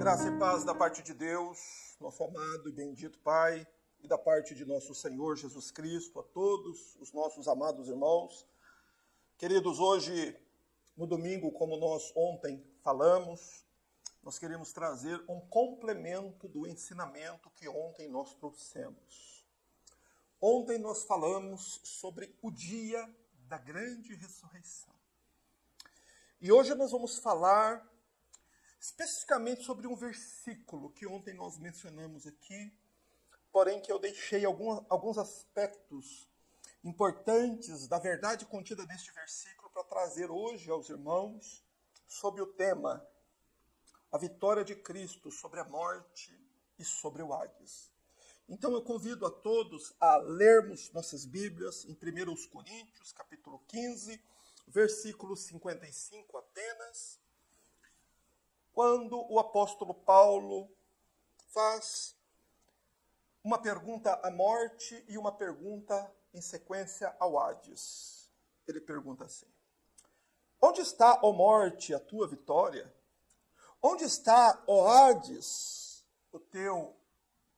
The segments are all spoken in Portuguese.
Graça e paz da parte de Deus, nosso amado e bendito Pai, e da parte de nosso Senhor Jesus Cristo, a todos os nossos amados irmãos. Queridos, hoje, no domingo, como nós ontem falamos, nós queremos trazer um complemento do ensinamento que ontem nós trouxemos. Ontem nós falamos sobre o dia da grande ressurreição. E hoje nós vamos falar especificamente sobre um versículo que ontem nós mencionamos aqui, porém que eu deixei alguns aspectos importantes da verdade contida neste versículo para trazer hoje aos irmãos sobre o tema a vitória de Cristo sobre a morte e sobre o Hades. Então eu convido a todos a lermos nossas Bíblias em 1 Coríntios, capítulo 15, versículo 55 apenas, quando o apóstolo Paulo faz uma pergunta à morte e uma pergunta em sequência ao Hades. Ele pergunta assim: onde está, ó morte, a tua vitória? Onde está, ó Hades, o teu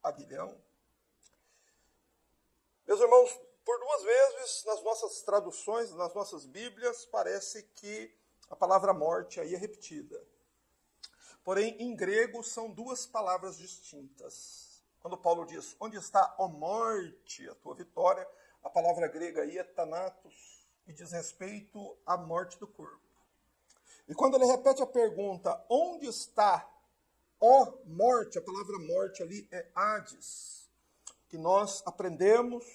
aguilhão? Meus irmãos, por duas vezes nas nossas traduções, nas nossas Bíblias, parece que a palavra morte aí é repetida. Porém, em grego, são duas palavras distintas. Quando Paulo diz, onde está, ó morte, a tua vitória, a palavra grega aí é thanatos, e diz respeito à morte do corpo. E quando ele repete a pergunta, onde está, ó morte, a palavra morte ali é Hades, que nós aprendemos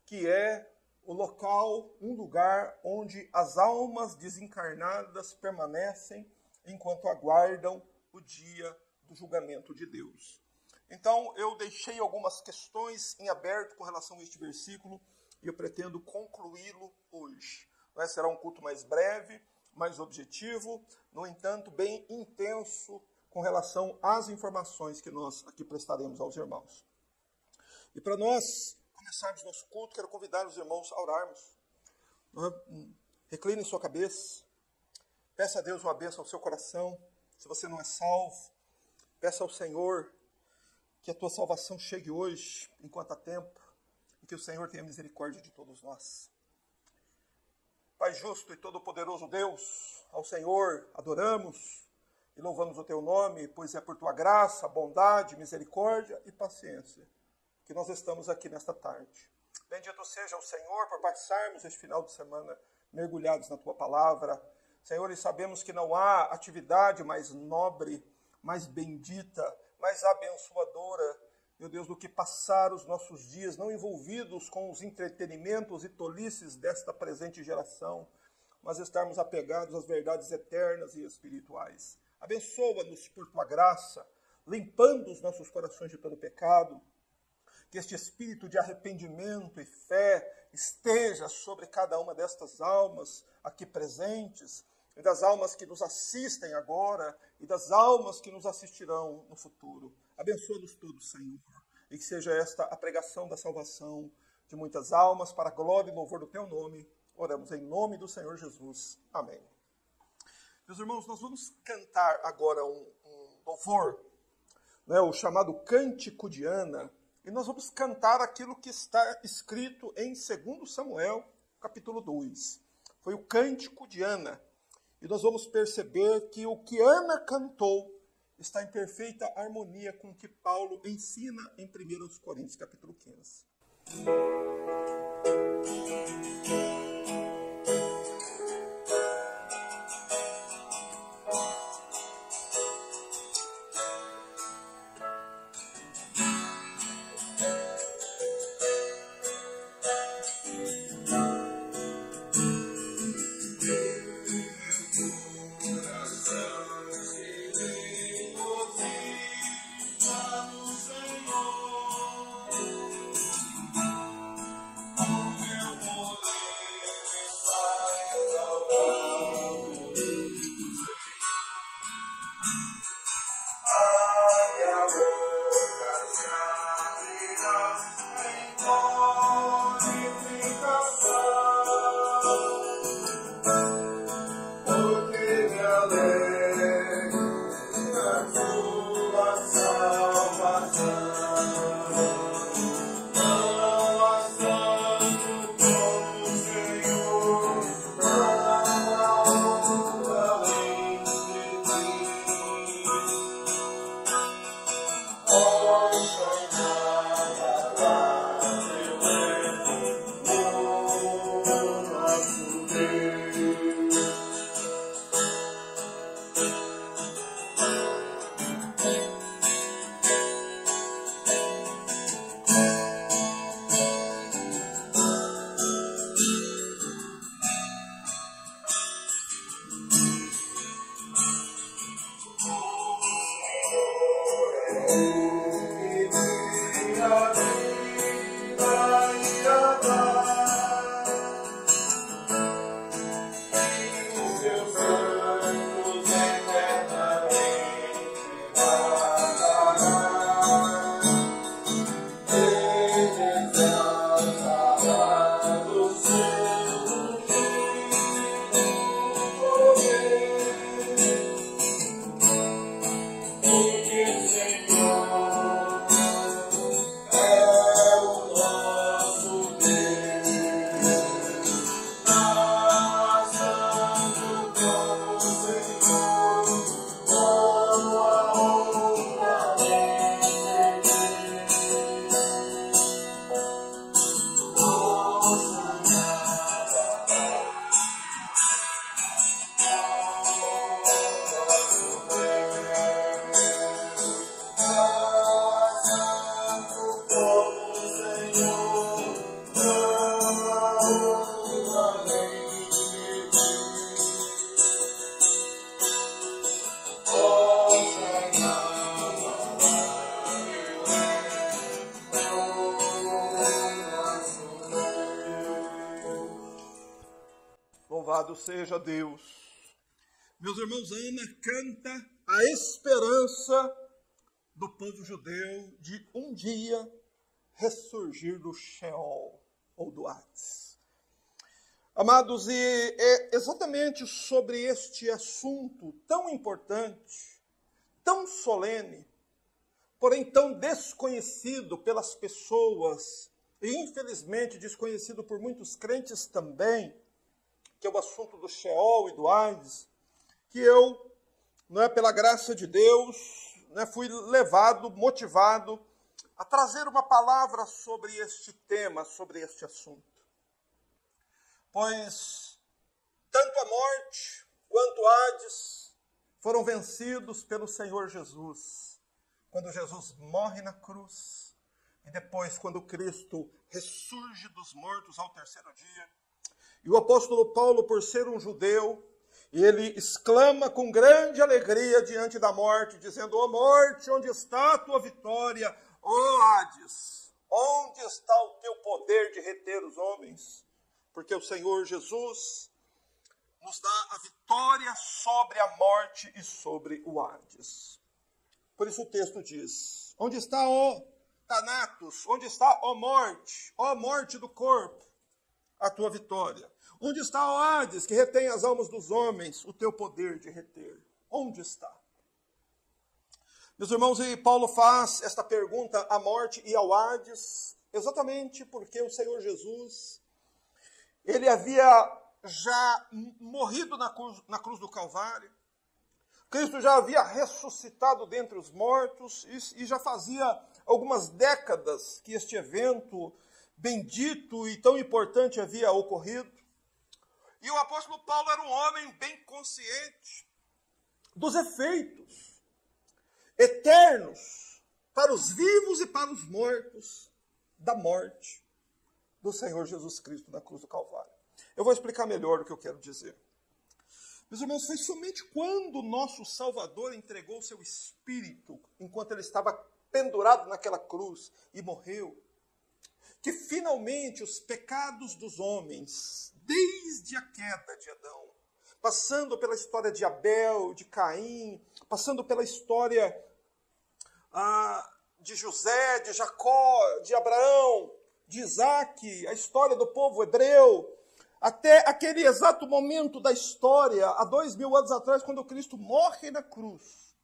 que é o local, um lugar onde as almas desencarnadas permanecem enquanto aguardam o dia do julgamento de Deus. Então, eu deixei algumas questões em aberto com relação a este versículo e eu pretendo concluí-lo hoje. Será um culto mais breve, mais objetivo, no entanto, bem intenso com relação às informações que nós aqui prestaremos aos irmãos. E para nós começarmos nosso culto, quero convidar os irmãos a orarmos. Recline sua cabeça, peça a Deus uma bênção ao seu coração. Se você não é salvo, peça ao Senhor que a tua salvação chegue hoje, enquanto há tempo, e que o Senhor tenha misericórdia de todos nós. Pai justo e todo-poderoso Deus, ao Senhor adoramos e louvamos o teu nome, pois é por tua graça, bondade, misericórdia e paciência que nós estamos aqui nesta tarde. Bendito seja o Senhor por passarmos este final de semana mergulhados na tua palavra. Senhor, e sabemos que não há atividade mais nobre, mais bendita, mais abençoadora, meu Deus, do que passar os nossos dias não envolvidos com os entretenimentos e tolices desta presente geração, mas estarmos apegados às verdades eternas e espirituais. Abençoa-nos por tua graça, limpando os nossos corações de todo pecado, que este espírito de arrependimento e fé esteja sobre cada uma destas almas aqui presentes, e das almas que nos assistem agora, e das almas que nos assistirão no futuro. Abençoa-nos todos, Senhor, e que seja esta a pregação da salvação de muitas almas, para a glória e louvor do teu nome. Oramos em nome do Senhor Jesus. Amém. Meus irmãos, nós vamos cantar agora um louvor, o chamado Cântico de Ana, e nós vamos cantar aquilo que está escrito em 2 Samuel, capítulo 2. Foi o Cântico de Ana. E nós vamos perceber que o que Ana cantou está em perfeita harmonia com o que Paulo ensina em 1 Coríntios, capítulo 15. Louvado seja Deus. Meus irmãos, Ana canta a esperança do povo judeu de um dia ressurgir do Sheol ou do Hades. Amados, e é exatamente sobre este assunto tão importante, tão solene, porém tão desconhecido pelas pessoas, e infelizmente desconhecido por muitos crentes também, que é o assunto do Sheol e do Hades, que eu, pela graça de Deus, fui levado, motivado a trazer uma palavra sobre este tema, sobre este assunto. Pois tanto a morte quanto o Hades foram vencidos pelo Senhor Jesus, quando Jesus morre na cruz, e depois quando Cristo ressurge dos mortos ao terceiro dia. E o apóstolo Paulo, por ser um judeu, ele exclama com grande alegria diante da morte, dizendo: ó morte, onde está a tua vitória? Ó Hades, onde está o teu poder de reter os homens? Porque o Senhor Jesus nos dá a vitória sobre a morte e sobre o Hades. Por isso o texto diz: onde está, ó Thanatos? Onde está, ó morte do corpo, a tua vitória? Onde está, ó Hades, que retém as almas dos homens, o teu poder de reter? Onde está? Meus irmãos, e Paulo faz esta pergunta à morte e ao Hades, exatamente porque o Senhor Jesus, ele havia já morrido na cruz do Calvário. Cristo já havia ressuscitado dentre os mortos e já fazia algumas décadas que este evento bendito e tão importante havia ocorrido. E o apóstolo Paulo era um homem bem consciente dos efeitos eternos para os vivos e para os mortos da morte do Senhor Jesus Cristo na cruz do Calvário. Eu vou explicar melhor o que eu quero dizer. Meus irmãos, foi somente quando o nosso Salvador entregou o seu Espírito, enquanto ele estava pendurado naquela cruz e morreu, que finalmente os pecados dos homens, desde a queda de Adão, passando pela história de Abel, de Caim, passando pela história de José, de Jacó, de Abraão, de Isaac, a história do povo hebreu, até aquele exato momento da história, há 2000 anos atrás, quando Cristo morre na cruz.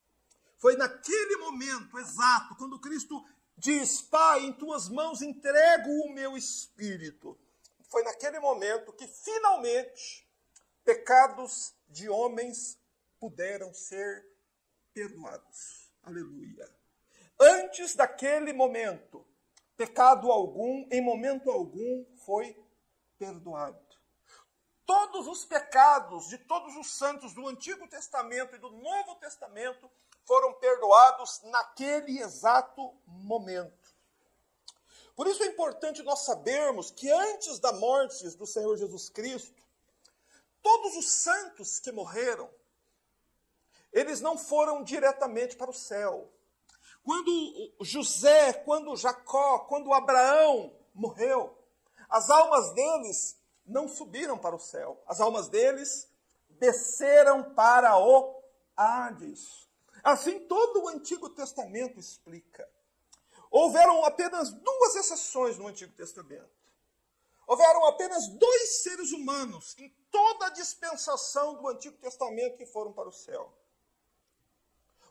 Foi naquele momento exato, quando Cristo diz: Pai, em tuas mãos entrego o meu espírito. Foi naquele momento que finalmente pecados de homens puderam ser perdoados. Aleluia. Antes daquele momento, pecado algum, em momento algum, foi perdoado. Todos os pecados de todos os santos do Antigo Testamento e do Novo Testamento foram perdoados naquele exato momento. Por isso é importante nós sabermos que antes da morte do Senhor Jesus Cristo, todos os santos que morreram, eles não foram diretamente para o céu. Quando José, quando Jacó, quando Abraão morreu, as almas deles não subiram para o céu. As almas deles desceram para o Hades. Assim todo o Antigo Testamento explica. Houveram apenas 2 exceções no Antigo Testamento. Houveram apenas 2 seres humanos em toda a dispensação do Antigo Testamento que foram para o céu.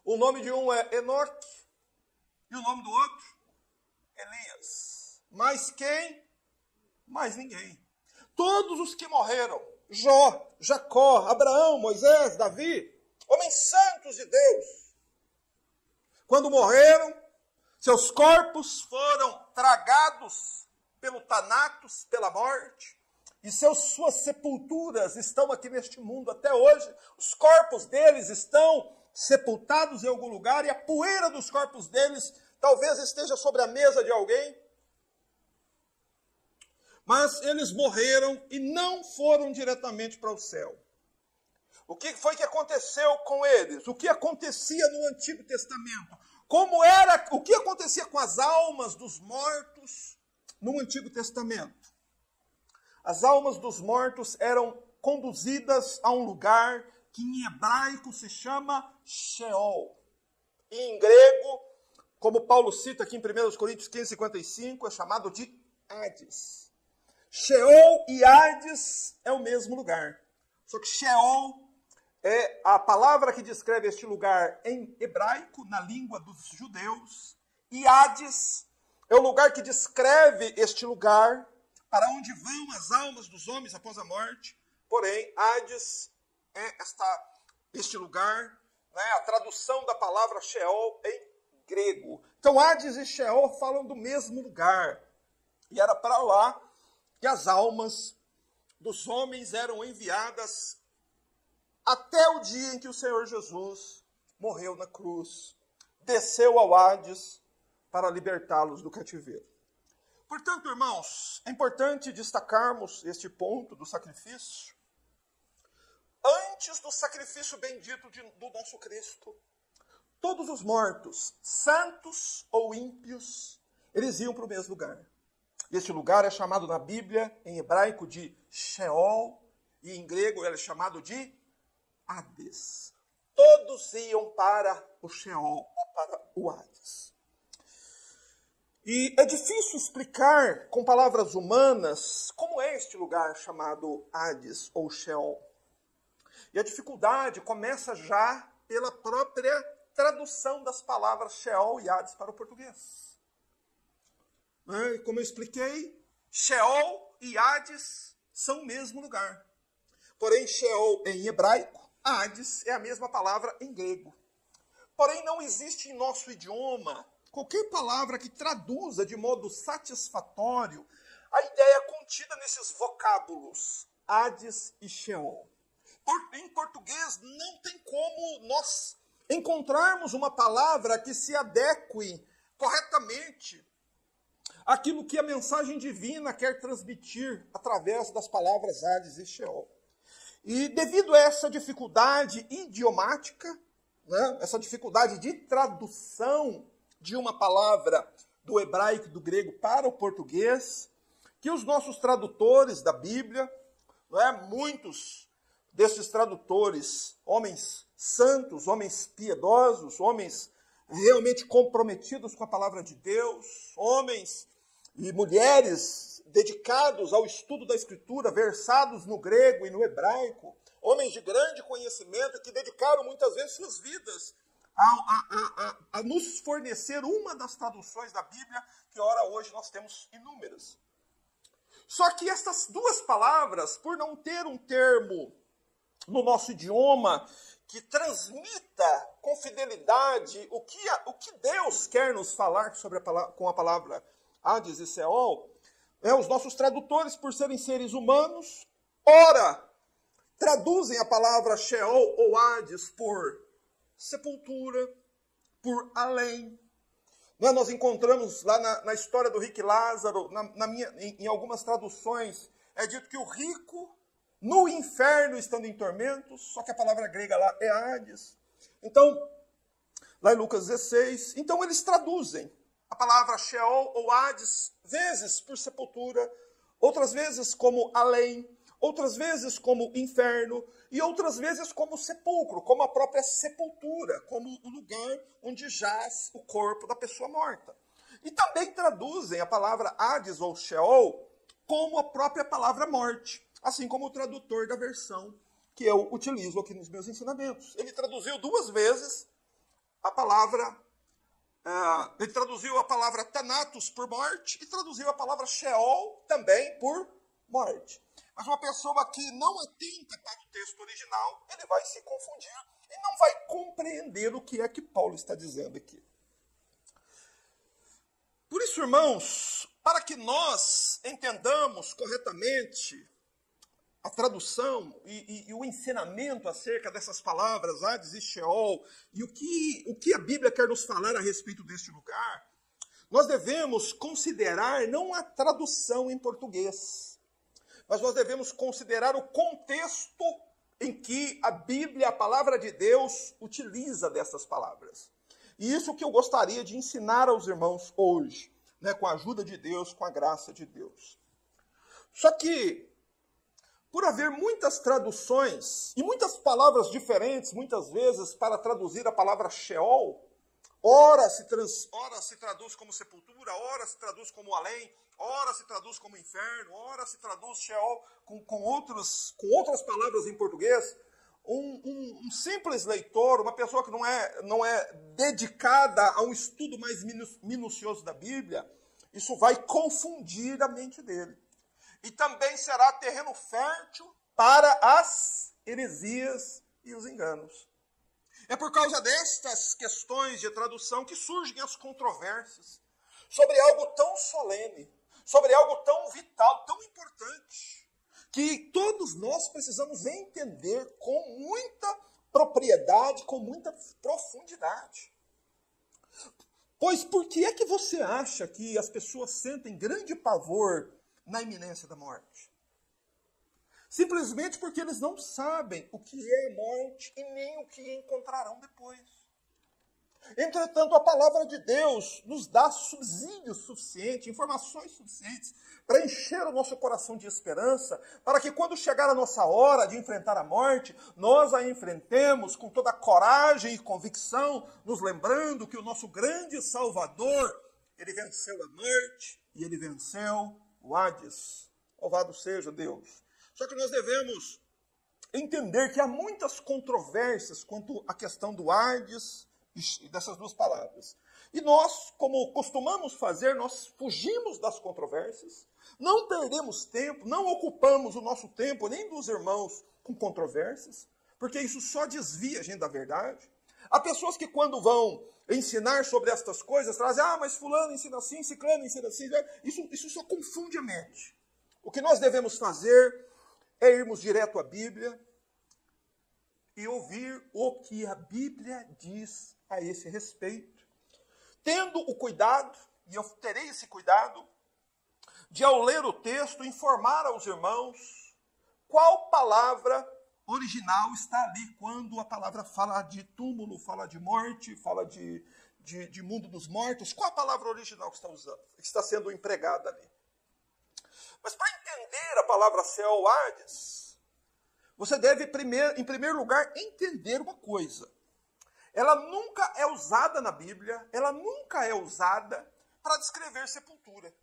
O nome de um é Enoque e o nome do outro, Elias. Mas quem? Mais ninguém. Todos os que morreram, Jó, Jacó, Abraão, Moisés, Davi, homens santos de Deus, quando morreram, seus corpos foram tragados pelo Thanatos, pela morte, e suas sepulturas estão aqui neste mundo até hoje. Os corpos deles estão sepultados em algum lugar, e a poeira dos corpos deles talvez esteja sobre a mesa de alguém. Mas eles morreram e não foram diretamente para o céu. O que foi que aconteceu com eles? O que acontecia no Antigo Testamento? O que acontecia com as almas dos mortos no Antigo Testamento? As almas dos mortos eram conduzidas a um lugar que em hebraico se chama Sheol. E em grego, como Paulo cita aqui em 1 Coríntios 15:55, é chamado de Hades. Sheol e Hades é o mesmo lugar. Só que Sheol é a palavra que descreve este lugar em hebraico, na língua dos judeus. E Hades é o lugar que descreve este lugar para onde vão as almas dos homens após a morte. Porém, Hades é este lugar, né, a tradução da palavra Sheol em grego. Então, Hades e Sheol falam do mesmo lugar. E era para lá que as almas dos homens eram enviadas até o dia em que o Senhor Jesus morreu na cruz, desceu ao Hades para libertá-los do cativeiro. Portanto, irmãos, é importante destacarmos este ponto do sacrifício. Antes do sacrifício bendito do nosso Cristo, todos os mortos, santos ou ímpios, eles iam para o mesmo lugar. Este lugar é chamado na Bíblia, em hebraico, de Sheol, e em grego ele é chamado de Hades. Todos iam para o Sheol, ou para o Hades. E é difícil explicar com palavras humanas como é este lugar chamado Hades ou Sheol. E a dificuldade começa já pela própria tradução das palavras Sheol e Hades para o português. Como eu expliquei, Sheol e Hades são o mesmo lugar. Porém, Sheol em hebraico, Hades é a mesma palavra em grego. Porém, não existe em nosso idioma qualquer palavra que traduza de modo satisfatório a ideia contida nesses vocábulos, Hades e Sheol. Em português, não tem como nós encontrarmos uma palavra que se adeque corretamente àquilo que a mensagem divina quer transmitir através das palavras Hades e Sheol. E devido a essa dificuldade idiomática, né, essa dificuldade de tradução de uma palavra do hebraico e do grego para o português, que os nossos tradutores da Bíblia, muitos desses tradutores, homens santos, homens piedosos, homens realmente comprometidos com a palavra de Deus, homens e mulheres dedicados ao estudo da Escritura, versados no grego e no hebraico, homens de grande conhecimento que dedicaram muitas vezes suas vidas a nos fornecer uma das traduções da Bíblia, que ora hoje nós temos inúmeras. Só que essas duas palavras, por não ter um termo no nosso idioma que transmita com fidelidade o que Deus quer nos falar com a palavra Hades e Sheol, os nossos tradutores, por serem seres humanos, ora traduzem a palavra Sheol ou Hades por sepultura, por além. Nós encontramos lá na história do rico e Lázaro, em algumas traduções, é dito que o rico no inferno estando em tormentos, só que a palavra grega lá é Hades. Então, lá em Lucas 16, então eles traduzem a palavra Sheol ou Hades, vezes por sepultura, outras vezes como além, outras vezes como inferno, e outras vezes como sepulcro, como a própria sepultura, como o lugar onde jaz o corpo da pessoa morta. E também traduzem a palavra Hades ou Sheol como a própria palavra morte, assim como o tradutor da versão que eu utilizo aqui nos meus ensinamentos. Ele traduziu duas vezes a palavra, ele traduziu a palavra Thanatos por morte e traduziu a palavra Sheol também por morte. Mas uma pessoa que não atenta para o texto original, ele vai se confundir e não vai compreender o que é que Paulo está dizendo aqui. Por isso, irmãos, para que nós entendamos corretamente a tradução e o ensinamento acerca dessas palavras, Hades e Sheol, e o que a Bíblia quer nos falar a respeito deste lugar, nós devemos considerar não a tradução em português, mas nós devemos considerar o contexto em que a Bíblia, a palavra de Deus, utiliza dessas palavras. E isso que eu gostaria de ensinar aos irmãos hoje, com a ajuda de Deus, com a graça de Deus. Só que, por haver muitas traduções e muitas palavras diferentes, muitas vezes, para traduzir a palavra Sheol, ora se traduz como sepultura, ora se traduz como além, ora se traduz como inferno, ora se traduz Sheol com outras palavras em português. Um simples leitor, uma pessoa que não é dedicada a um estudo mais minucioso da Bíblia, isso vai confundir a mente dele. E também será terreno fértil para as heresias e os enganos. É por causa destas questões de tradução que surgem as controvérsias sobre algo tão solene, sobre algo tão vital, tão importante, que todos nós precisamos entender com muita propriedade, com muita profundidade. Pois por que é que você acha que as pessoas sentem grande pavor na iminência da morte? Simplesmente porque eles não sabem o que é a morte e nem o que encontrarão depois. Entretanto, a palavra de Deus nos dá subsídios suficientes, informações suficientes para encher o nosso coração de esperança, para que quando chegar a nossa hora de enfrentar a morte, nós a enfrentemos com toda a coragem e convicção, nos lembrando que o nosso grande Salvador, ele venceu a morte e ele venceu o Hades. Louvado seja Deus. Só que nós devemos entender que há muitas controvérsias quanto à questão do Hades e dessas duas palavras. E nós, como costumamos fazer, nós fugimos das controvérsias, não perdemos tempo, não ocupamos o nosso tempo, nem dos irmãos, com controvérsias, porque isso só desvia a gente da verdade. Há pessoas que quando vão ensinar sobre estas coisas, trazem, mas fulano ensina assim, ciclano ensina assim, isso só confunde a mente. O que nós devemos fazer é irmos direto à Bíblia e ouvir o que a Bíblia diz a esse respeito, tendo o cuidado, e eu terei esse cuidado, de ao ler o texto, informar aos irmãos qual palavra original está ali, quando a palavra fala de túmulo, fala de morte, fala de mundo dos mortos, qual a palavra original que está usando, que está sendo empregada ali. Mas para entender a palavra Sheol, Hades, você deve, em primeiro lugar, entender uma coisa. Ela nunca é usada na Bíblia, ela nunca é usada para descrever sepultura.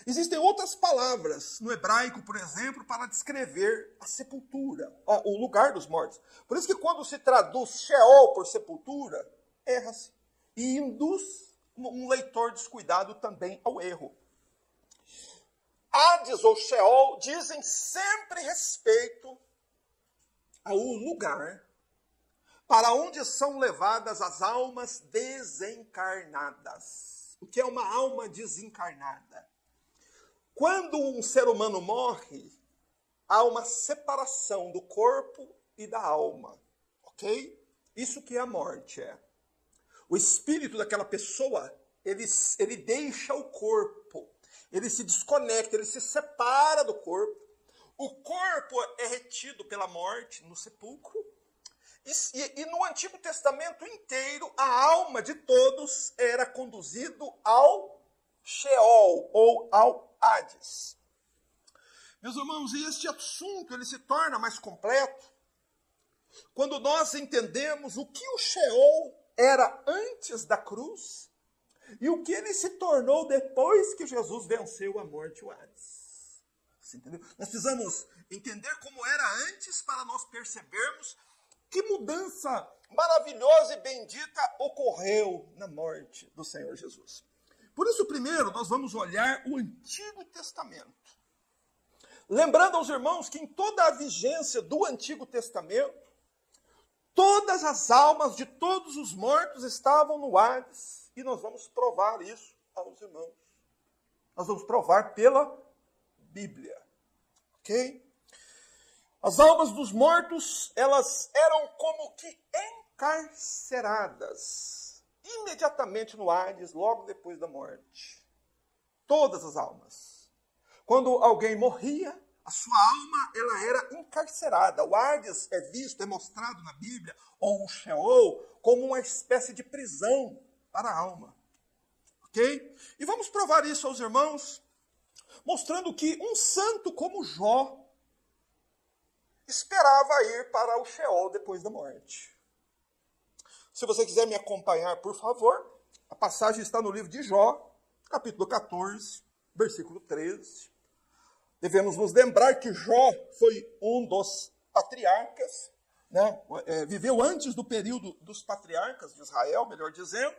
Existem outras palavras no hebraico, por exemplo, para descrever a sepultura, o lugar dos mortos. Por isso que quando se traduz Sheol por sepultura, erra-se. E induz um leitor descuidado também ao erro. Hades ou Sheol dizem sempre respeito ao lugar para onde são levadas as almas desencarnadas. O que é uma alma desencarnada? Quando um ser humano morre, há uma separação do corpo e da alma, ok? Isso que é a morte, é. O espírito daquela pessoa, ele deixa o corpo, ele se desconecta, ele se separa do corpo. O corpo é retido pela morte no sepulcro. E no Antigo Testamento inteiro, a alma de todos era conduzido ao Sheol, ou ao Hades. Meus irmãos, e este assunto ele se torna mais completo quando nós entendemos o que o Sheol era antes da cruz e o que ele se tornou depois que Jesus venceu a morte e o Hades. Você entendeu? Nós precisamos entender como era antes para nós percebermos que mudança maravilhosa e bendita ocorreu na morte do Senhor Jesus. Por isso, primeiro, nós vamos olhar o Antigo Testamento. Lembrando aos irmãos que em toda a vigência do Antigo Testamento, todas as almas de todos os mortos estavam no Hades. E nós vamos provar isso aos irmãos. Nós vamos provar pela Bíblia. Ok? As almas dos mortos, elas eram como que encarceradas imediatamente no Hades, logo depois da morte. Todas as almas. Quando alguém morria, a sua alma ela era encarcerada. O Hades é visto, é mostrado na Bíblia, ou o Sheol, como uma espécie de prisão para a alma. Ok? E vamos provar isso aos irmãos, mostrando que um santo como Jó, esperava ir para o Sheol depois da morte. Se você quiser me acompanhar, por favor, a passagem está no livro de Jó, capítulo 14, versículo 13. Devemos nos lembrar que Jó foi um dos patriarcas, né? Viveu antes do período dos patriarcas de Israel, melhor dizendo.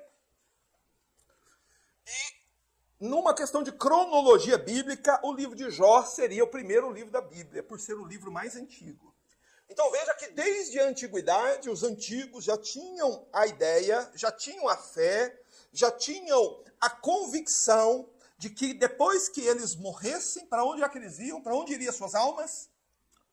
E, numa questão de cronologia bíblica, o livro de Jó seria o primeiro livro da Bíblia, por ser o livro mais antigo. Então veja que desde a antiguidade, os antigos já tinham a ideia, já tinham a fé, já tinham a convicção de que depois que eles morressem, para onde é que eles iam? Para onde iriam suas almas?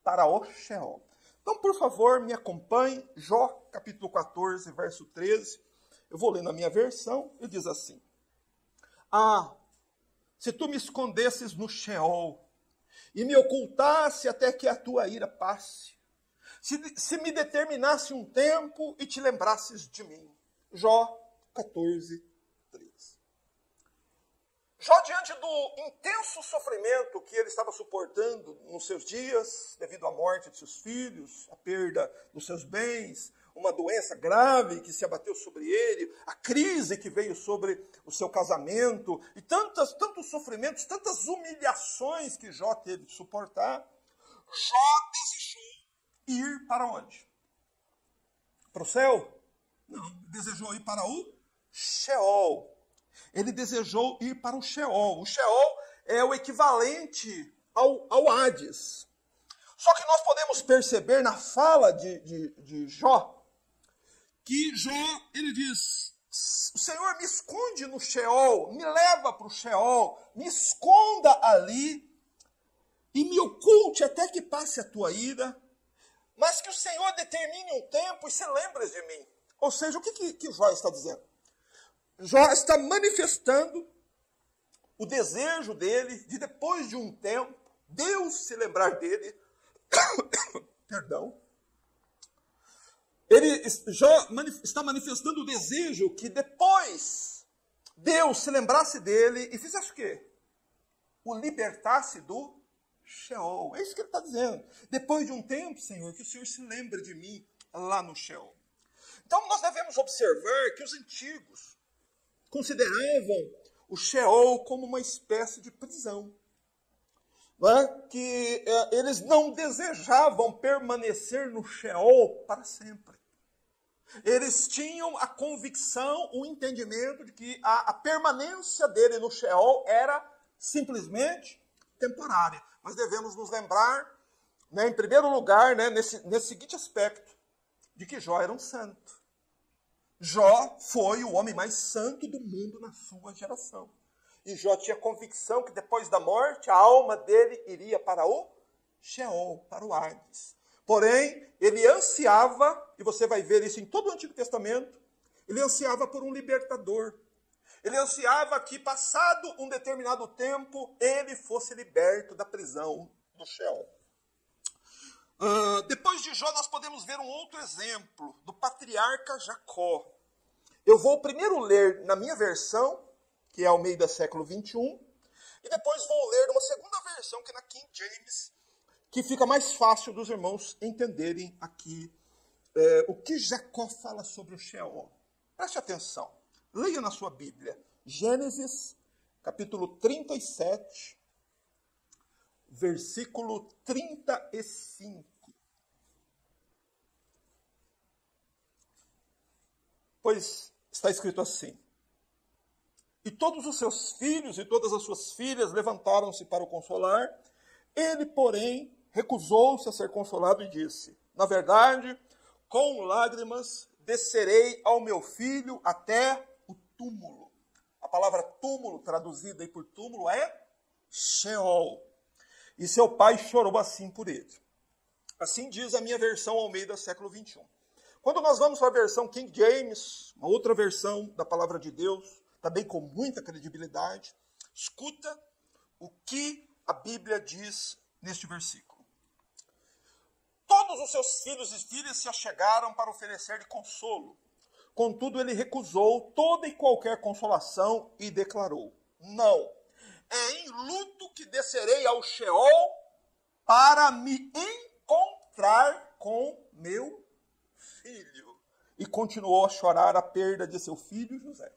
Para o Sheol. Então, por favor, me acompanhe, Jó, capítulo 14, verso 13. Eu vou ler na minha versão, e diz assim: Ah, se tu me escondesses no Sheol, e me ocultasse até que a tua ira passe, se me determinasse um tempo e te lembrasses de mim. Jó 14, 13. Jó, diante do intenso sofrimento que ele estava suportando nos seus dias, devido à morte de seus filhos, a perda dos seus bens, uma doença grave que se abateu sobre ele, a crise que veio sobre o seu casamento, e tantos sofrimentos, tantas humilhações que Jó teve de suportar, Jó desejou ir para onde? Para o céu? Não, desejou ir para o Sheol. Ele desejou ir para o Sheol. O Sheol é o equivalente ao Hades. Só que nós podemos perceber na fala de Jó, que Jó, ele diz: o Senhor me esconde no Sheol, me leva para o Sheol, me esconda ali e me oculte até que passe a tua ira, mas que o Senhor determine um tempo e se lembre de mim. Ou seja, o que Jó está dizendo? Jó está manifestando o desejo dele de, depois de um tempo, Deus se lembrar dele. Perdão. Jó está manifestando o desejo que depois Deus se lembrasse dele e fizesse o quê? O libertasse do Sheol. É isso que ele está dizendo. Depois de um tempo, Senhor, que o Senhor se lembre de mim lá no Sheol. Então nós devemos observar que os antigos consideravam o Sheol como uma espécie de prisão. Não é? Que eles não desejavam permanecer no Sheol para sempre. Eles tinham a convicção, o entendimento de que a permanência dele no Sheol era simplesmente temporária. Mas devemos nos lembrar, né, em primeiro lugar, né, nesse seguinte aspecto, de que Jó era um santo. Jó foi o homem mais santo do mundo na sua geração. E Jó tinha convicção que depois da morte, a alma dele iria para o Sheol, para o Hades. Porém, ele ansiava, e você vai ver isso em todo o Antigo Testamento, ele ansiava por um libertador. Ele ansiava que, passado um determinado tempo, ele fosse liberto da prisão do Sheol. Depois de Jó, nós podemos ver um outro exemplo, do patriarca Jacó. Eu vou primeiro ler na minha versão, que é Almeida século 21, e depois vou ler numa segunda versão, que é na King James, que fica mais fácil dos irmãos entenderem aqui o que Jacó fala sobre o Sheol. Preste atenção, leia na sua Bíblia, Gênesis, capítulo 37, versículo 35. Pois está escrito assim: e todos os seus filhos e todas as suas filhas levantaram-se para o consolar. Ele, porém, recusou-se a ser consolado e disse: na verdade, com lágrimas descerei ao meu filho até o túmulo. A palavra túmulo, traduzida aí por túmulo, é Sheol. E seu pai chorou assim por ele. Assim diz a minha versão Almeida século 21. Quando nós vamos para a versão King James, uma outra versão da palavra de Deus, também com muita credibilidade, escuta o que a Bíblia diz neste versículo. Todos os seus filhos e filhas se achegaram para oferecer-lhe consolo. Contudo, ele recusou toda e qualquer consolação e declarou: não, é em luto que descerei ao Sheol para me encontrar encontrar com meu filho. E continuou a chorar a perda de seu filho José.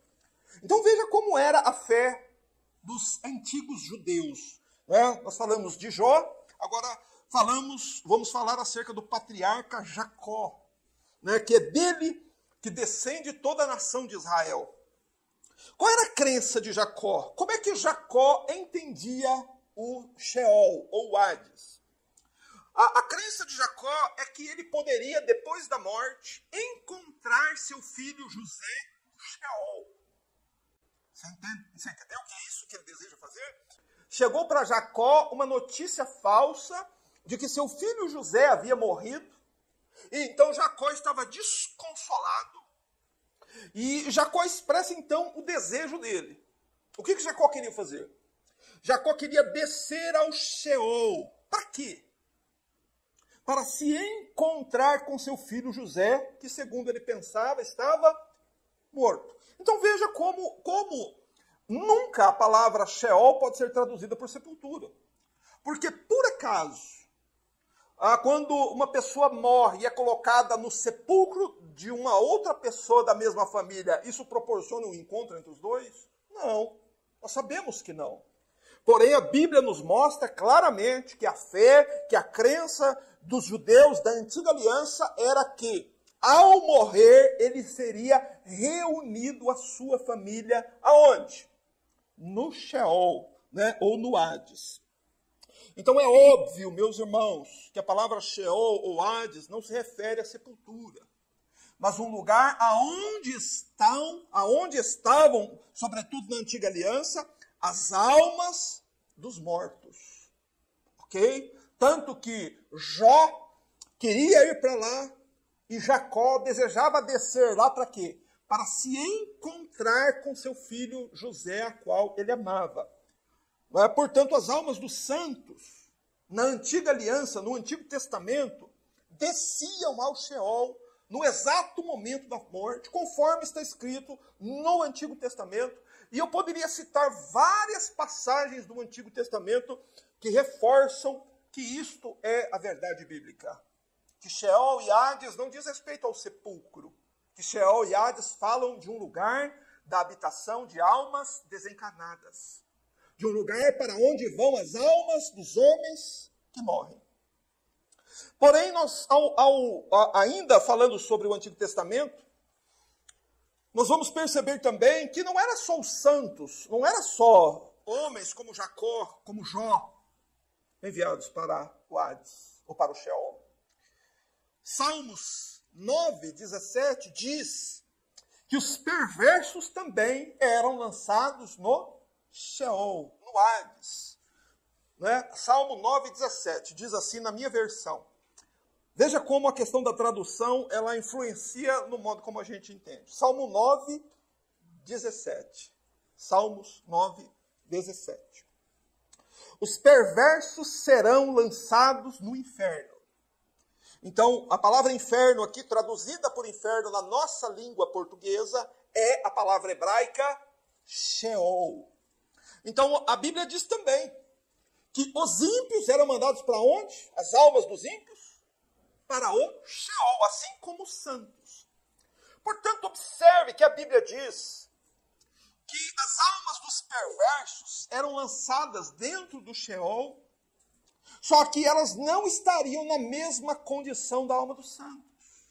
Então veja como era a fé dos antigos judeus. Né? Nós falamos de Jó, agora vamos falar acerca do patriarca Jacó, né? Que é dele que descende toda a nação de Israel. Qual era a crença de Jacó? Como é que Jacó entendia o Sheol, ou o Hades? A crença de Jacó é que ele poderia, depois da morte, encontrar seu filho José no Sheol. Você entendeu que é isso que ele deseja fazer? Chegou para Jacó uma notícia falsa de que seu filho José havia morrido. E então Jacó estava desconsolado. E Jacó expressa então o desejo dele. O que Jacó queria fazer? Jacó queria descer ao Sheol. Para quê? Para se encontrar com seu filho José, que segundo ele pensava estava morto. Então veja como nunca a palavra Sheol pode ser traduzida por sepultura. Porque por acaso, quando uma pessoa morre e é colocada no sepulcro de uma outra pessoa da mesma família, isso proporciona um encontro entre os dois? Não, nós sabemos que não. Porém, a Bíblia nos mostra claramente que a fé, que a crença dos judeus da antiga aliança era que, ao morrer, ele seria reunido à sua família aonde? No Sheol, né? Ou no Hades. Então é óbvio, meus irmãos, que a palavra Sheol ou Hades não se refere à sepultura, mas um lugar aonde estavam, sobretudo na antiga aliança, as almas dos mortos. Ok? Tanto que Jó queria ir para lá e Jacó desejava descer lá para quê? Para se encontrar com seu filho José, a qual ele amava. Portanto, as almas dos santos, na antiga aliança, no Antigo Testamento, desciam ao Sheol no exato momento da morte, conforme está escrito no Antigo Testamento. E eu poderia citar várias passagens do Antigo Testamento que reforçam que isto é a verdade bíblica. Que Sheol e Hades não diz respeito ao sepulcro. Que Sheol e Hades falam de um lugar da habitação de almas desencarnadas. De um lugar para onde vão as almas dos homens que morrem. Porém, nós, ainda falando sobre o Antigo Testamento, nós vamos perceber também que não era só os santos, não era só homens como Jacó, como Jó, enviados para o Hades, ou para o Sheol. Salmos 9:17 diz que os perversos também eram lançados no Sheol, no Hades. Né? Salmo 9:17 diz assim na minha versão. Veja como a questão da tradução ela influencia no modo como a gente entende. Salmo 9:17. Salmos 9:17. Os perversos serão lançados no inferno. Então, a palavra inferno aqui, traduzida por inferno na nossa língua portuguesa, é a palavra hebraica Sheol. Então, a Bíblia diz também que os ímpios eram mandados para onde? As almas dos ímpios? Para o Sheol, assim como os santos. Portanto, observe que a Bíblia diz que as almas dos perversos eram lançadas dentro do Sheol, só que elas não estariam na mesma condição da alma dos santos.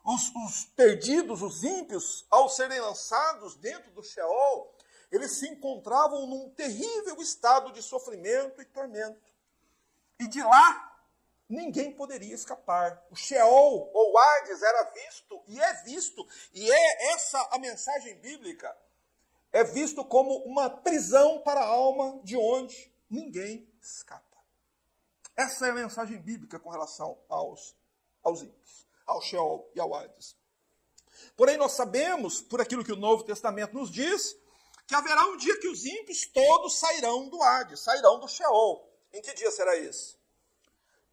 Os perdidos, os ímpios, ao serem lançados dentro do Sheol, eles se encontravam num terrível estado de sofrimento e tormento. E de lá, ninguém poderia escapar. O Sheol, ou Hades, era visto, e é essa a mensagem bíblica, é visto como uma prisão para a alma de onde ninguém escapa. Essa é a mensagem bíblica com relação aos ímpios, ao Sheol e ao Hades. Porém, nós sabemos, por aquilo que o Novo Testamento nos diz, que haverá um dia que os ímpios todos sairão do Hades, sairão do Sheol. Em que dia será esse?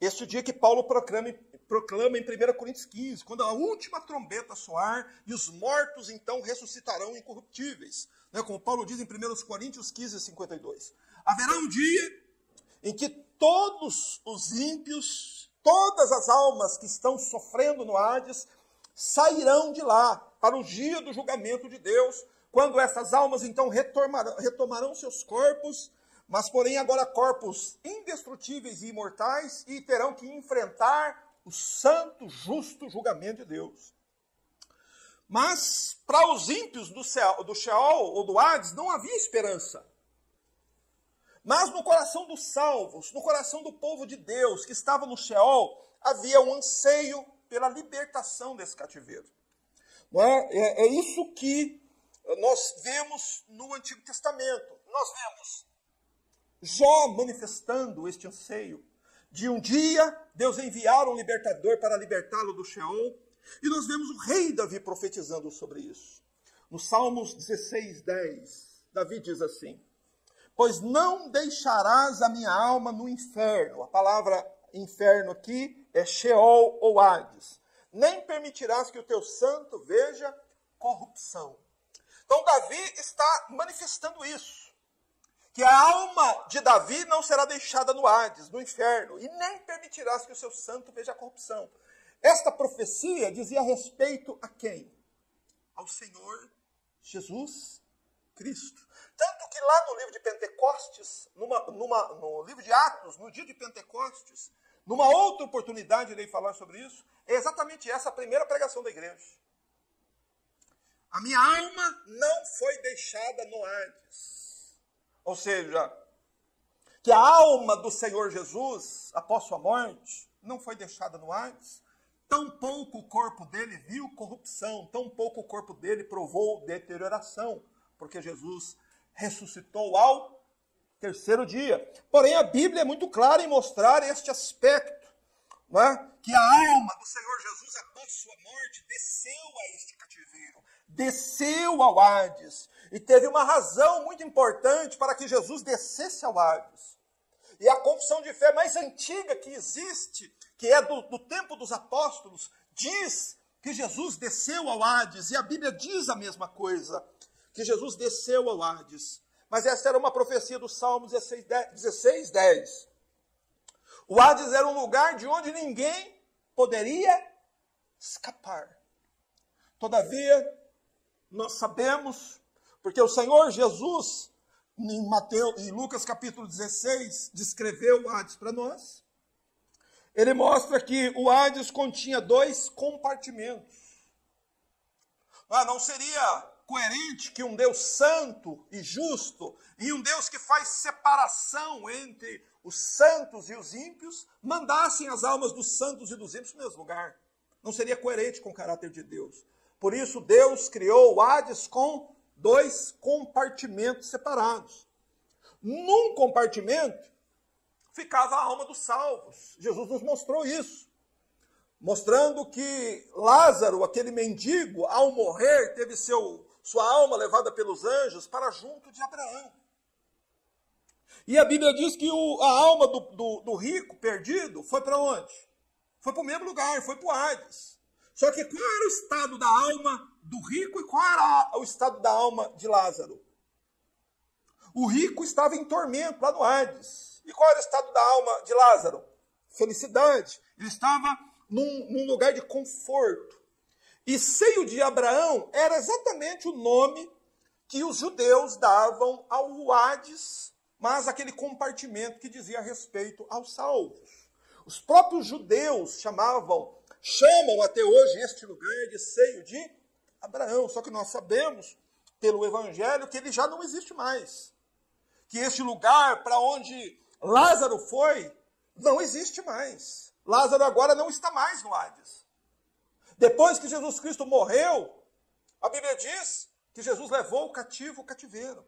Este dia que Paulo proclama em 1 Coríntios 15, quando a última trombeta soar e os mortos então ressuscitarão incorruptíveis. Né? Como Paulo diz em 1 Coríntios 15, 52. Haverá um dia em que todos os ímpios Todas as almas que estão sofrendo no Hades sairão de lá para o dia do julgamento de Deus, quando essas almas então retomarão seus corpos, mas porém agora corpos indestrutíveis e imortais, e terão que enfrentar o santo, justo julgamento de Deus. Mas para os ímpios do Sheol ou do Hades não havia esperança. Mas no coração dos salvos, no coração do povo de Deus que estava no Sheol, havia um anseio pela libertação desse cativeiro. Não é? É isso que nós vemos no Antigo Testamento. Nós vemos Jó manifestando este anseio de um dia Deus enviar um libertador para libertá-lo do Sheol. E nós vemos o rei Davi profetizando sobre isso. No Salmos 16:10, Davi diz assim: pois não deixarás a minha alma no inferno. A palavra inferno aqui é Sheol ou Hades. Nem permitirás que o teu santo veja corrupção. Então Davi está manifestando isso. Que a alma de Davi não será deixada no Hades, no inferno. E nem permitirás que o seu santo veja corrupção. Esta profecia dizia respeito a quem? Ao Senhor Jesus Cristo. Tanto que lá no livro de Pentecostes, no livro de Atos, no dia de Pentecostes, numa outra oportunidade irei falar sobre isso, é exatamente essa a primeira pregação da igreja. A minha alma não foi deixada no Hades. Ou seja, que a alma do Senhor Jesus, após sua morte, não foi deixada no Hades. Tampouco o corpo dele viu corrupção, tampouco o corpo dele provou deterioração, porque Jesus ressuscitou ao terceiro dia. Porém, a Bíblia é muito clara em mostrar este aspecto, não é? Que a alma do Senhor Jesus, após sua morte, desceu a este cativeiro, desceu ao Hades, e teve uma razão muito importante para que Jesus descesse ao Hades. E a confissão de fé mais antiga que existe, que é do tempo dos apóstolos, diz que Jesus desceu ao Hades, e a Bíblia diz a mesma coisa, que Jesus desceu ao Hades. Mas essa era uma profecia do Salmo 16:10. O Hades era um lugar de onde ninguém poderia escapar. Todavia, nós sabemos, porque o Senhor Jesus, em Lucas capítulo 16, descreveu o Hades para nós. Ele mostra que o Hades continha 2 compartimentos. Não seria coerente que um Deus santo e justo, e um Deus que faz separação entre os santos e os ímpios, mandassem as almas dos santos e dos ímpios no mesmo lugar. Não seria coerente com o caráter de Deus. Por isso, Deus criou o Hades com 2 compartimentos separados. Num compartimento ficava a alma dos salvos. Jesus nos mostrou isso, mostrando que Lázaro, aquele mendigo, ao morrer, teve sua alma levada pelos anjos para junto de Abraão. E a Bíblia diz que a alma do rico perdido foi para onde? Foi para o mesmo lugar, foi para o Hades. Só que qual era o estado da alma do rico e qual era o estado da alma de Lázaro? O rico estava em tormento lá no Hades. E qual era o estado da alma de Lázaro? Felicidade. Ele estava num lugar de conforto. E seio de Abraão era exatamente o nome que os judeus davam ao Hades, mas aquele compartimento que dizia respeito aos salvos. Os próprios judeus chamam até hoje este lugar de seio de Abraão. Só que nós sabemos, pelo Evangelho, que ele já não existe mais. Que este lugar para onde Lázaro foi, não existe mais. Lázaro agora não está mais no Hades. Depois que Jesus Cristo morreu, a Bíblia diz que Jesus levou o cativo o cativeiro.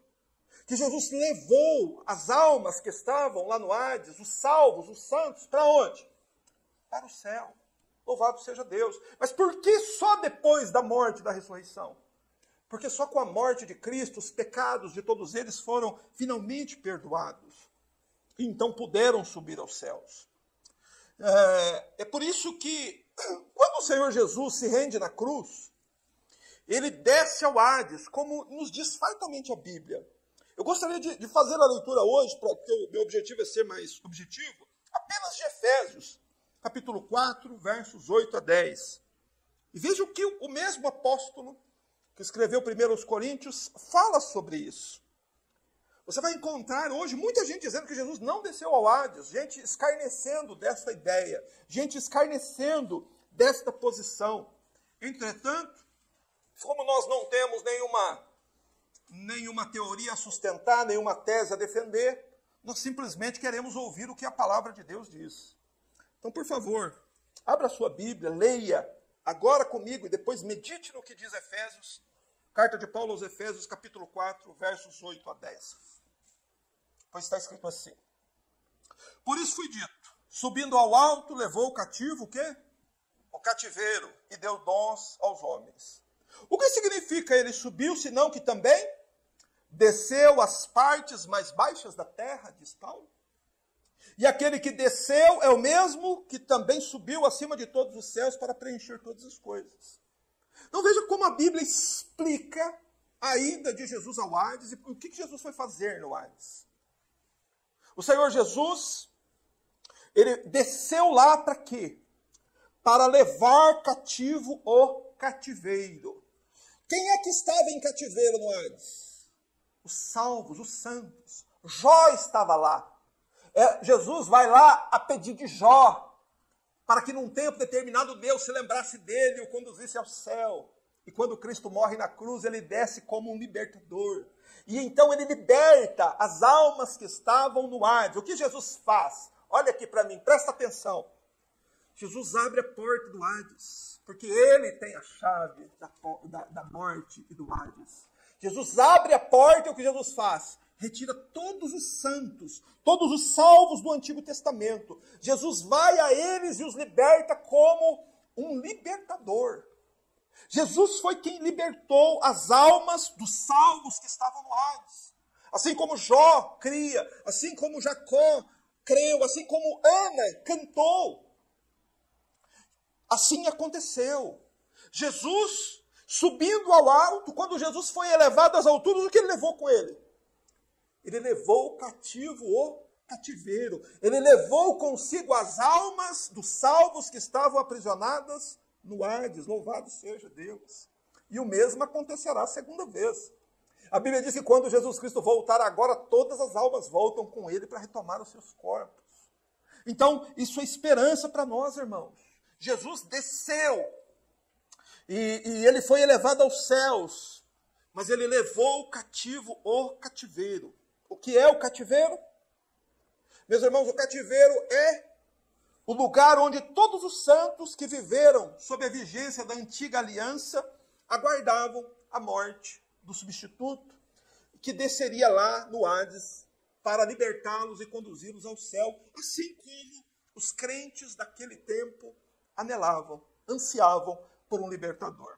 Que Jesus levou as almas que estavam lá no Hades, os salvos, os santos, para onde? Para o céu. Louvado seja Deus. Mas por que só depois da morte e da ressurreição? Porque só com a morte de Cristo os pecados de todos eles foram finalmente perdoados. E então puderam subir aos céus. É por isso que, quando o Senhor Jesus se rende na cruz, ele desce ao Hades, como nos diz fartamente a Bíblia. Eu gostaria de fazer a leitura hoje, porque o meu objetivo é ser mais objetivo, apenas de Efésios. capítulo 4, versos 8 a 10. E veja o que o mesmo apóstolo que escreveu primeiro aos Coríntios fala sobre isso. Você vai encontrar hoje muita gente dizendo que Jesus não desceu ao Hades, gente escarnecendo dessa ideia, gente escarnecendo desta posição. Entretanto, como nós não temos nenhuma teoria a sustentar, nenhuma tese a defender, nós simplesmente queremos ouvir o que a palavra de Deus diz. Então, por favor, abra a sua Bíblia, leia agora comigo e depois medite no que diz Efésios, carta de Paulo aos Efésios, capítulo 4, versos 8 a 10. Pois está escrito assim: por isso fui dito, subindo ao alto, levou o cativo, o quê? O cativeiro, e deu dons aos homens. O que significa ele subiu, senão que também desceu às partes mais baixas da terra, diz Paulo? E aquele que desceu é o mesmo que também subiu acima de todos os céus para preencher todas as coisas. Então veja como a Bíblia explica a ida de Jesus ao Hades e o que Jesus foi fazer no Hades. O Senhor Jesus, ele desceu lá para quê? Para levar cativo o cativeiro. Quem é que estava em cativeiro no Hades? Os salvos, os santos. Jó estava lá. Jesus vai lá a pedido de Jó, para que num tempo determinado Deus se lembrasse dele e o conduzisse ao céu. E quando Cristo morre na cruz, ele desce como um libertador. E então ele liberta as almas que estavam no Hades. O que Jesus faz? Olha aqui para mim, presta atenção. Jesus abre a porta do Hades, porque ele tem a chave da morte e do Hades. Jesus abre a porta e o que Jesus faz? Retira todos os santos, todos os salvos do Antigo Testamento. Jesus vai a eles e os liberta como um libertador. Jesus foi quem libertou as almas dos salvos que estavam no Hades. Assim como Jó cria, assim como Jacó creu, assim como Ana cantou. Assim aconteceu. Jesus, subindo ao alto, quando Jesus foi elevado às alturas, o que ele levou com ele? Ele levou o cativo, o cativeiro. Ele levou consigo as almas dos salvos que estavam aprisionadas no Hades. Louvado seja Deus. E o mesmo acontecerá a segunda vez. A Bíblia diz que quando Jesus Cristo voltar agora, todas as almas voltam com ele para retomar os seus corpos. Então, isso é esperança para nós, irmãos. Jesus desceu e ele foi elevado aos céus, mas ele levou o cativo, o cativeiro. O que é o cativeiro? Meus irmãos, o cativeiro é o lugar onde todos os santos que viveram sob a vigência da antiga aliança aguardavam a morte do substituto, que desceria lá no Hades para libertá-los e conduzi-los ao céu, assim como os crentes daquele tempo anelavam, ansiavam por um libertador.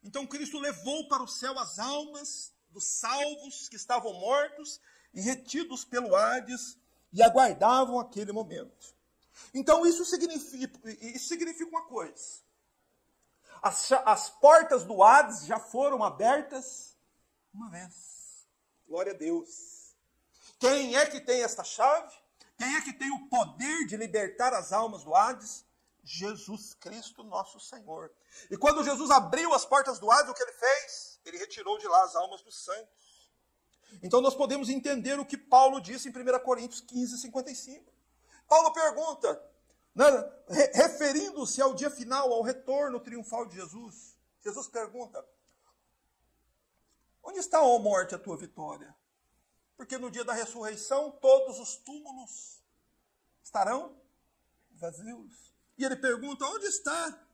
Então Cristo levou para o céu as almas dos salvos que estavam mortos e retidos pelo Hades e aguardavam aquele momento. Então isso significa uma coisa. As portas do Hades já foram abertas uma vez. Glória a Deus. Quem é que tem esta chave? Quem é que tem o poder de libertar as almas do Hades? Jesus Cristo, nosso Senhor. E quando Jesus abriu as portas do Hades, o que ele fez? Ele retirou de lá as almas dos santos. Então nós podemos entender o que Paulo disse em 1 Coríntios 15, 55. Paulo pergunta, referindo-se ao dia final, ao retorno triunfal de Jesus, Jesus pergunta, onde está, ó morte, a tua vitória? Porque no dia da ressurreição, todos os túmulos estarão vazios. E ele pergunta, onde está,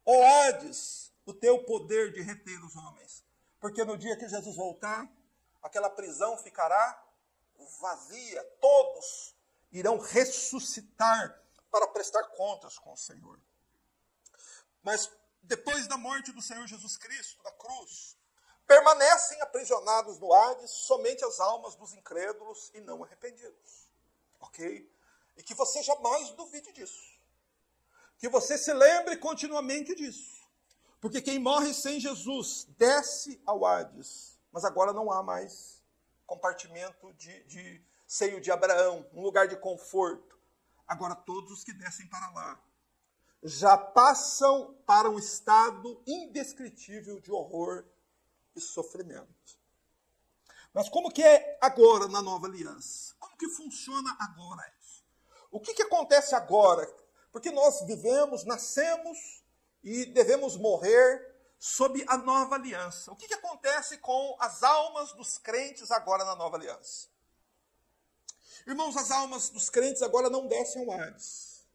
ó Hades, o teu poder de reter os homens? Porque no dia que Jesus voltar, aquela prisão ficará vazia. Todos irão ressuscitar para prestar contas com o Senhor. Mas depois da morte do Senhor Jesus Cristo, na cruz, permanecem aprisionados no Hades somente as almas dos incrédulos e não arrependidos. Ok? E que você jamais duvide disso. Que você se lembre continuamente disso. Porque quem morre sem Jesus desce ao Hades. Mas agora não há mais compartimento de seio de Abraão, um lugar de conforto. Agora todos os que descem para lá já passam para um estado indescritível de horror e sofrimento. Mas como que é agora na nova aliança? Como que funciona agora isso? O que acontece agora? Porque nós vivemos, nascemos e devemos morrer sob a nova aliança. O que acontece com as almas dos crentes agora na nova aliança? Irmãos, as almas dos crentes agora não descem ao Hades.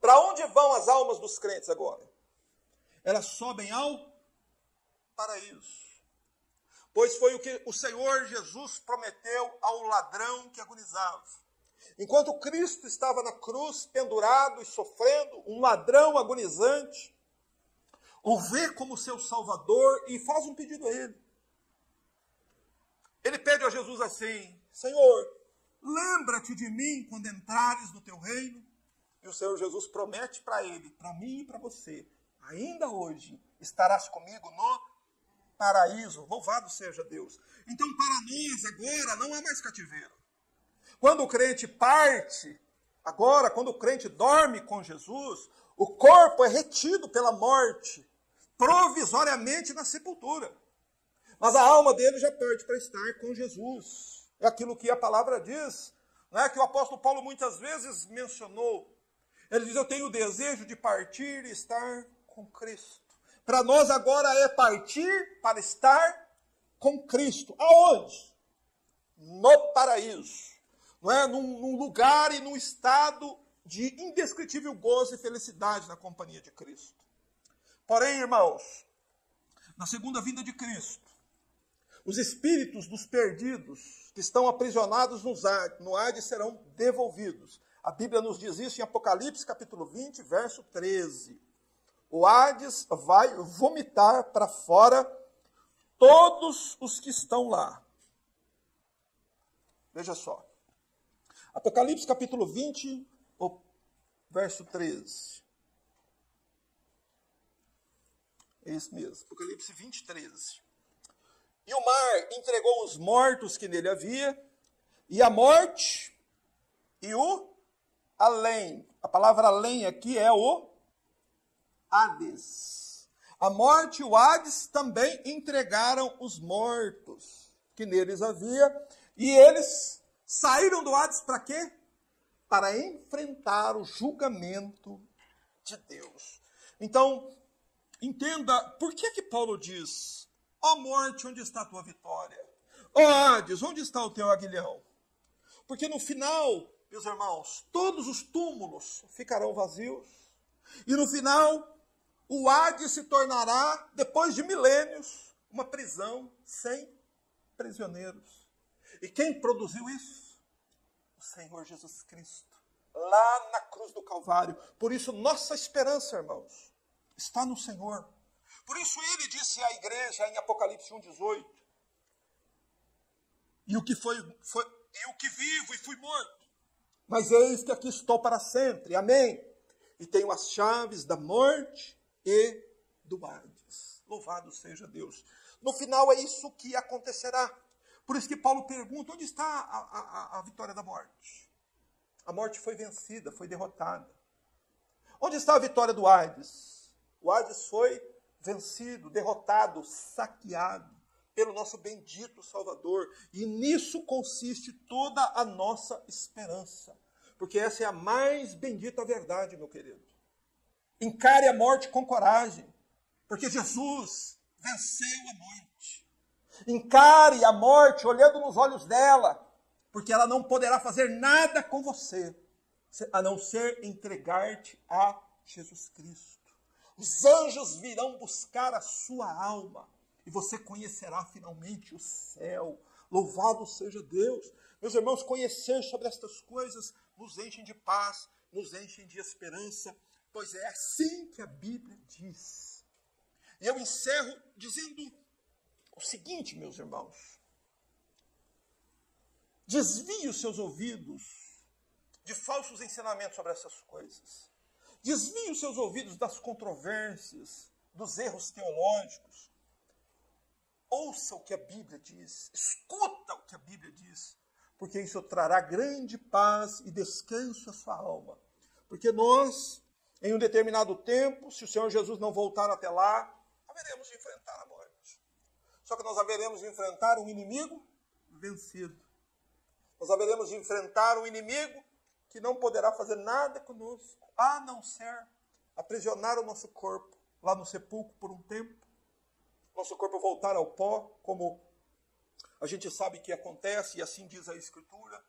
Para onde vão as almas dos crentes agora? Elas sobem ao paraíso. Pois foi o que o Senhor Jesus prometeu ao ladrão que agonizava. Enquanto Cristo estava na cruz, pendurado e sofrendo, um ladrão agonizante o vê como seu Salvador e faz um pedido a ele. Ele pede a Jesus assim: Senhor, lembra-te de mim quando entrares no teu reino. E o Senhor Jesus promete para ele, para mim e para você: ainda hoje estarás comigo no paraíso. Louvado seja Deus. Então, para nós agora não é mais cativeiro. Quando o crente parte, agora, quando o crente dorme com Jesus, o corpo é retido pela morte, provisoriamente na sepultura. Mas a alma dele já parte para estar com Jesus. É aquilo que a palavra diz, né, que o apóstolo Paulo muitas vezes mencionou. Ele diz: eu tenho o desejo de partir e estar com Cristo. Para nós agora é partir para estar com Cristo. Aonde? No paraíso. Não é? Num lugar e num estado de indescritível gozo e felicidade na companhia de Cristo. Porém, irmãos, na segunda vinda de Cristo, os espíritos dos perdidos que estão aprisionados no Hades serão devolvidos. A Bíblia nos diz isso em Apocalipse, capítulo 20, verso 13. O Hades vai vomitar para fora todos os que estão lá. Veja só. Apocalipse, capítulo 20, verso 13. É isso mesmo. Apocalipse 20, 13. E o mar entregou os mortos que nele havia, e a morte e o além. A palavra além aqui é o Hades. A morte e o Hades também entregaram os mortos que neles havia, e eles saíram do Hades para quê? Para enfrentar o julgamento de Deus. Então, entenda, por que Paulo diz: ó morte, onde está a tua vitória? Ó Hades, onde está o teu aguilhão? Porque no final, meus irmãos, todos os túmulos ficarão vazios. E no final, o Hades se tornará, depois de milênios, uma prisão sem prisioneiros. E quem produziu isso? O Senhor Jesus Cristo, lá na cruz do Calvário. Por isso, nossa esperança, irmãos, está no Senhor. Por isso ele disse à igreja em Apocalipse 1,18: e o que vivo e fui morto, mas eis que aqui estou para sempre. Amém. E tenho as chaves da morte e do Hades. Louvado seja Deus. No final é isso que acontecerá. Por isso que Paulo pergunta: onde está a vitória da morte? A morte foi vencida, foi derrotada. Onde está a vitória do Hades? O Hades foi vencido, derrotado, saqueado pelo nosso bendito Salvador. E nisso consiste toda a nossa esperança. Porque essa é a mais bendita verdade, meu querido. Encare a morte com coragem, porque Jesus venceu a morte. Encare a morte olhando nos olhos dela, porque ela não poderá fazer nada com você, a não ser entregar-te a Jesus Cristo. Os anjos virão buscar a sua alma, e você conhecerá finalmente o céu. Louvado seja Deus. Meus irmãos, conhecer sobre estas coisas nos enchem de paz, nos enchem de esperança, pois é assim que a Bíblia diz. E eu encerro dizendo o seguinte, meus irmãos: desvie os seus ouvidos de falsos ensinamentos sobre essas coisas. Desvie os seus ouvidos das controvérsias, dos erros teológicos. Ouça o que a Bíblia diz, escuta o que a Bíblia diz, porque isso trará grande paz e descanso à sua alma. Porque nós, em um determinado tempo, se o Senhor Jesus não voltar até lá, haveremos de enfrentar a morte. Só que nós haveremos de enfrentar um inimigo vencido. Nós haveremos de enfrentar um inimigo que não poderá fazer nada conosco, a não ser aprisionar o nosso corpo lá no sepulcro por um tempo. Nosso corpo voltar ao pó, como a gente sabe que acontece, e assim diz a Escritura.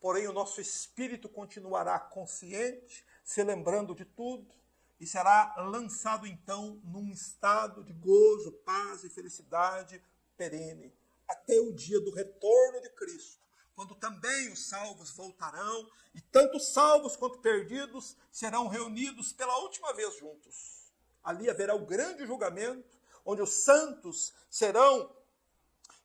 Porém, o nosso espírito continuará consciente, se lembrando de tudo, e será lançado então num estado de gozo, paz e felicidade perene, até o dia do retorno de Cristo, quando também os salvos voltarão, e tanto salvos quanto perdidos serão reunidos pela última vez juntos. Ali haverá o grande julgamento, onde os santos serão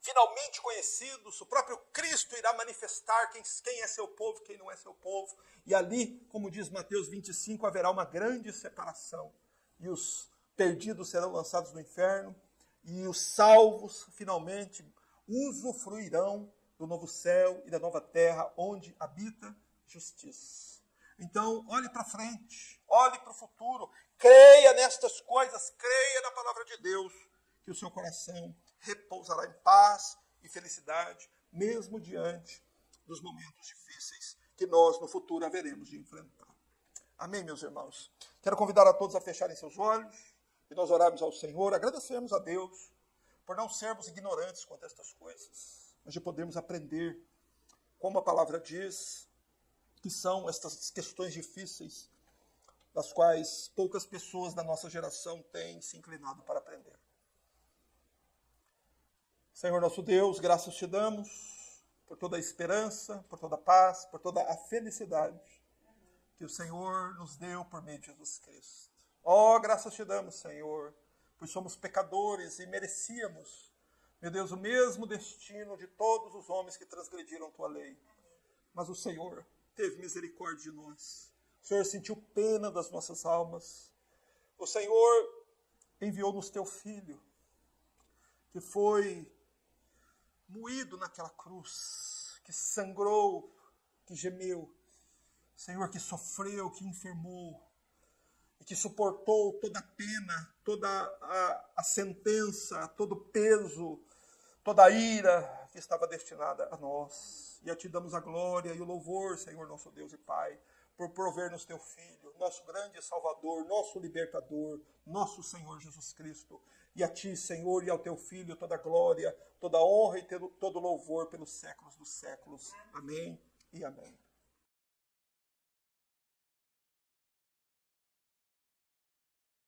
finalmente conhecidos, o próprio Cristo irá manifestar quem é seu povo, quem não é seu povo. E ali, como diz Mateus 25, haverá uma grande separação. E os perdidos serão lançados no inferno, e os salvos, finalmente, usufruirão do novo céu e da nova terra, onde habita justiça. Então, olhe para frente, olhe para o futuro, creia nestas coisas, creia na palavra de Deus, que o seu coração repousará em paz e felicidade, mesmo diante dos momentos difíceis que nós no futuro haveremos de enfrentar. Amém, meus irmãos? Quero convidar a todos a fecharem seus olhos e nós orarmos ao Senhor, agradecermos a Deus por não sermos ignorantes quanto a estas coisas, mas de podermos aprender, como a palavra diz, que são estas questões difíceis, das quais poucas pessoas da nossa geração têm se inclinado para aprender. Senhor nosso Deus, graças te damos por toda a esperança, por toda a paz, por toda a felicidade que o Senhor nos deu por meio de Jesus Cristo. Ó, graças te damos, Senhor, pois somos pecadores e merecíamos, meu Deus, o mesmo destino de todos os homens que transgrediram tua lei. Mas o Senhor teve misericórdia de nós. O Senhor sentiu pena das nossas almas. O Senhor enviou-nos teu Filho, que foi moído naquela cruz, que sangrou, que gemeu, Senhor, que sofreu, que enfermou, e que suportou toda a pena, toda a sentença, todo o peso, toda a ira que estava destinada a nós. E a ti damos a glória e o louvor, Senhor, nosso Deus e Pai, por prover-nos teu Filho, nosso grande Salvador, nosso Libertador, nosso Senhor Jesus Cristo. E a ti, Senhor, e ao teu Filho, toda glória, toda honra e todo louvor pelos séculos dos séculos. Amém e amém.